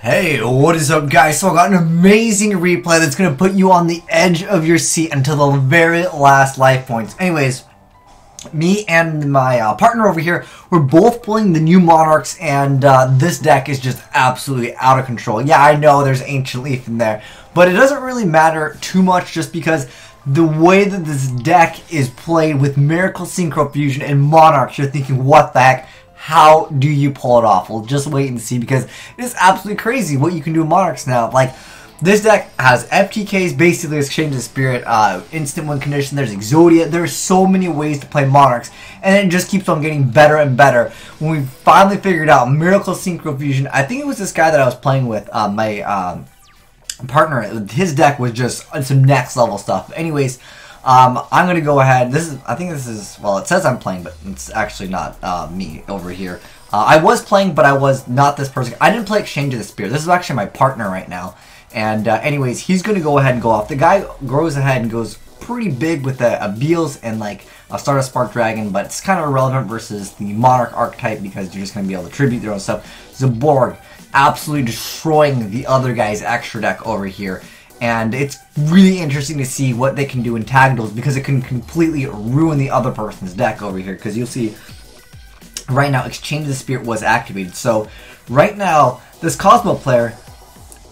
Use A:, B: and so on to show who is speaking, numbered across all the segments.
A: Hey, what is up guys? So I got an amazing replay that's going to put you on the edge of your seat until the very last life points. Anyways, me and my partner over here, we're both playing the new Monarchs, and this deck is just absolutely out of control. Yeah, I know there's Ancient Leaf in there, but it doesn't really matter too much just because the way that this deck is played with Miracle Synchro Fusion and Monarchs, you're thinking, what the heck? How do you pull it off? Well, just wait and see, because it is absolutely crazy what you can do in Monarchs now. Like, this deck has FTKs, basically Exchange of Spirit, instant win condition, there's Exodia, there's so many ways to play Monarchs, and it just keeps on getting better and better. When we finally figured out Miracle Synchro Fusion, I think it was this guy that I was playing with, my partner, his deck was just some next level stuff. Anyways, I'm going to go ahead, I think this is, well, it says I'm playing, but it's actually not me over here. I was playing, but I was not this person. I didn't play Exchange of the Spirit. This is actually my partner right now. And anyways, he's going to go ahead and go off. The guy goes ahead and goes pretty big with a Beals and like a Stardust Spark Dragon, but it's kind of irrelevant versus the Monarch archetype because you're just going to be able to tribute their own stuff. Zaborg absolutely destroying the other guy's extra deck over here. And it's really interesting to see what they can do in tag duels because it can completely ruin the other person's deck over here. Because you'll see right now Exchange of the Spirit was activated. So right now this Cosmo player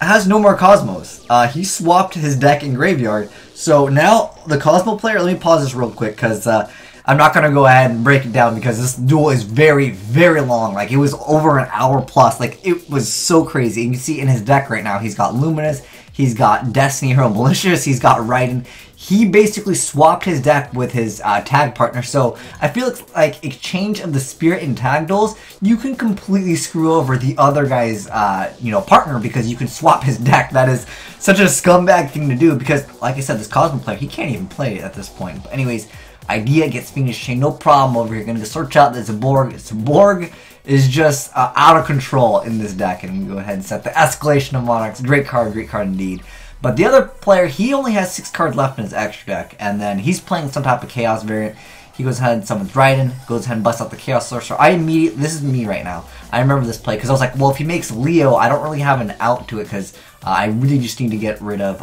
A: has no more Cosmos. He swapped his deck in Graveyard. So now the Cosmo player, let me pause this real quick because I'm not going to go ahead and break it down because this duel is very, very long. Like, it was over an hour plus. Like, it was so crazy. You can see in his deck right now, he's got Luminous, he's got Destiny Hero Malicious, he's got Raiden. He basically swapped his deck with his tag partner. So I feel like Exchange of the Spirit in tag duels, you can completely screw over the other guy's partner because you can swap his deck. That is such a scumbag thing to do because, like I said, this Cosmo player, he can't even play it at this point. But anyways, Idea gets Phoenix Chain, no problem over here. Gonna search out the Zaborg. Zaborg is just out of control in this deck, and we go ahead and set the Escalation of Monarchs. Great card indeed. But the other player, he only has 6 cards left in his extra deck, and then he's playing some type of Chaos variant. He goes ahead and summons Raiden, goes ahead and busts out the Chaos Sorcerer. This is me right now. I remember this play because I was like, well, if he makes Leo, I don't really have an out to it because I really just need to get rid of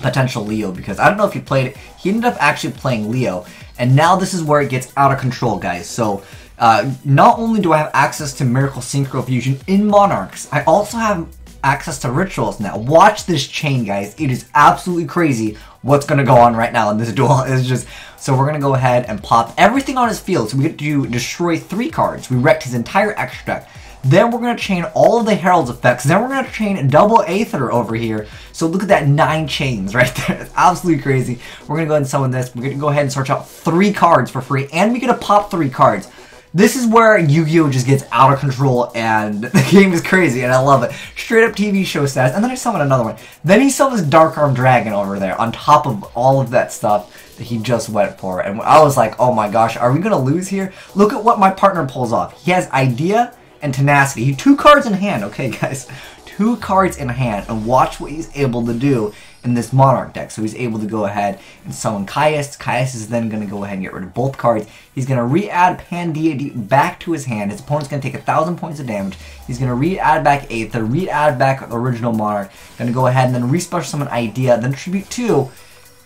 A: potential Leo, because I don't know if he played it. He ended up actually playing Leo, and now this is where it gets out of control, guys. So not only do I have access to Miracle Synchro Fusion in Monarchs, I also have access to Rituals now. Watch this chain, guys. It is absolutely crazy what's going to go on right now in this duel. It's just, so we're going to go ahead and pop everything on his field. So we get to destroy 3 cards. We wrecked his entire extra deck. Then we're going to chain all of the Herald's effects. Then we're going to chain double Aether over here. So look at that, 9 chains right there. It's absolutely crazy. We're going to go ahead and summon this. We're going to go ahead and search out 3 cards for free. And we get to pop 3 cards. This is where Yu-Gi-Oh! Just gets out of control and the game is crazy and I love it. Straight up TV show status. And then I summon another one. Then he summons Dark Arm Dragon over there on top of all of that stuff that he just went for. And I was like, oh my gosh, are we going to lose here? Look at what my partner pulls off. He has Idea and Tenacity. He 2 cards in hand. Okay, guys. 2 cards in hand. And watch what he's able to do in this Monarch deck. So he's able to go ahead and summon Caius. Caius is then going to go ahead and get rid of both cards. He's going to re-add Pandeity back to his hand. His opponent's going to take 1,000 points of damage. He's going to re-add back Aether, re-add back the original Monarch. Going to go ahead and then re-special summon Idea, then Tribute 2.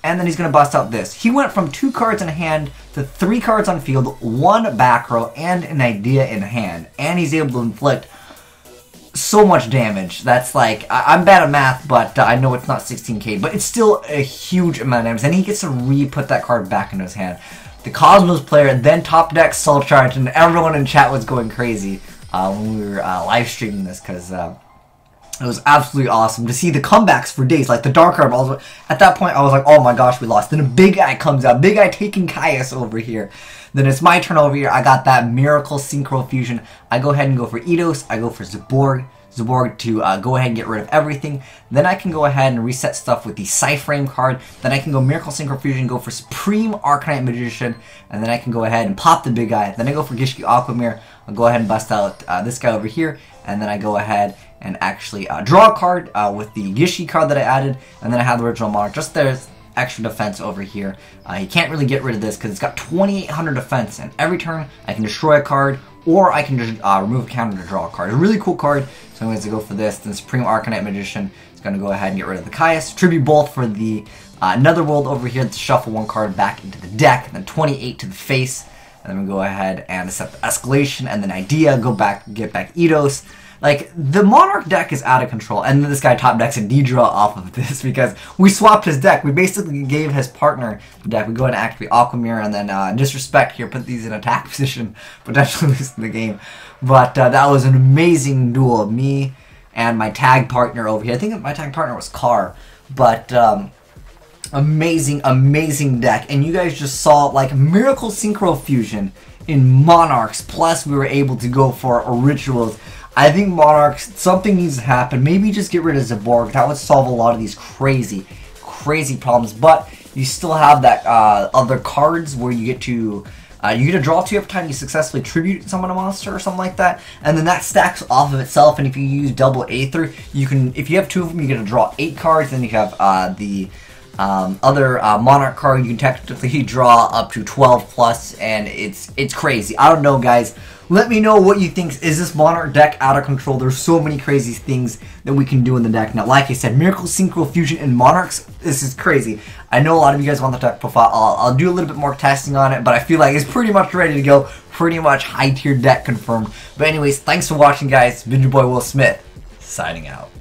A: And then he's going to bust out this. He went from 2 cards in hand to 3 cards on field, 1 back row, and an Idea in hand. And he's able to inflict so much damage. That's like, I'm bad at math, but I know it's not 16k, but it's still a huge amount of damage. And he gets to re-put that card back into his hand. The Cosmos player then top deck Soul Charge, and everyone in chat was going crazy when we were live streaming this because it was absolutely awesome to see the comebacks for days, like the Dark Arm. Also, at that point, I was like, oh my gosh, we lost. Then a Big Eye comes out. Big Eye taking Caius over here. Then it's my turn over here. I got that Miracle Synchro Fusion. I go ahead and go for Eidos. I go for Zaborg. Zaborg to go ahead and get rid of everything. Then I can go ahead and reset stuff with the Cyframe card. Then I can go Miracle Synchro Fusion, go for Supreme Arcanite Magician. And then I can go ahead and pop the Big Eye. Then I go for Gishki Aquamir. I'll go ahead and bust out this guy over here. And then I go ahead and actually draw a card with the Gishi card that I added. And then I have the original Monarch. Just there's extra defense over here. You can't really get rid of this because it's got 2,800 defense. And every turn I can destroy a card or I can just remove a counter to draw a card. A really cool card, so I'm going to go for this. Then Supreme Arcanite Magician is going to go ahead and get rid of the Caius. Tribute both for the Netherworld over here to shuffle one card back into the deck, and then 28 to the face. And then we go ahead and accept the Escalation, and then Idea, go back, get back Eidos. Like, the Monarch deck is out of control, and then this guy top decks a D-Draw off of this because we swapped his deck. We basically gave his partner the deck. We go ahead and activate Aquamirror, and then Disrespect here, put these in attack position, potentially losing the game. But that was an amazing duel. Me and my tag partner over here. I think my tag partner was Carr, but amazing deck. And you guys just saw, like, Miracle Synchro Fusion in Monarchs, plus we were able to go for a Rituals. I think Monarchs, something needs to happen. Maybe just get rid of Zaborg. That would solve a lot of these crazy problems. But you still have that other cards where you get to draw 2 every time you successfully tribute summon a monster or something like that. And then that stacks off of itself. And if you use double Aether, you can. If you have 2 of them, you get to draw 8 cards. Then you have the other Monarch card. You can technically draw up to 12 plus, and it's crazy. I don't know, guys. Let me know what you think. Is this Monarch deck out of control? There's so many crazy things that we can do in the deck. Now, like I said, Miracle Synchro Fusion in Monarchs, this is crazy. I know a lot of you guys want the deck profile. I'll do a little bit more testing on it, but I feel like it's pretty much ready to go. Pretty much high tier deck confirmed. But anyways, thanks for watching, guys. It's been your boy Will Smith, signing out.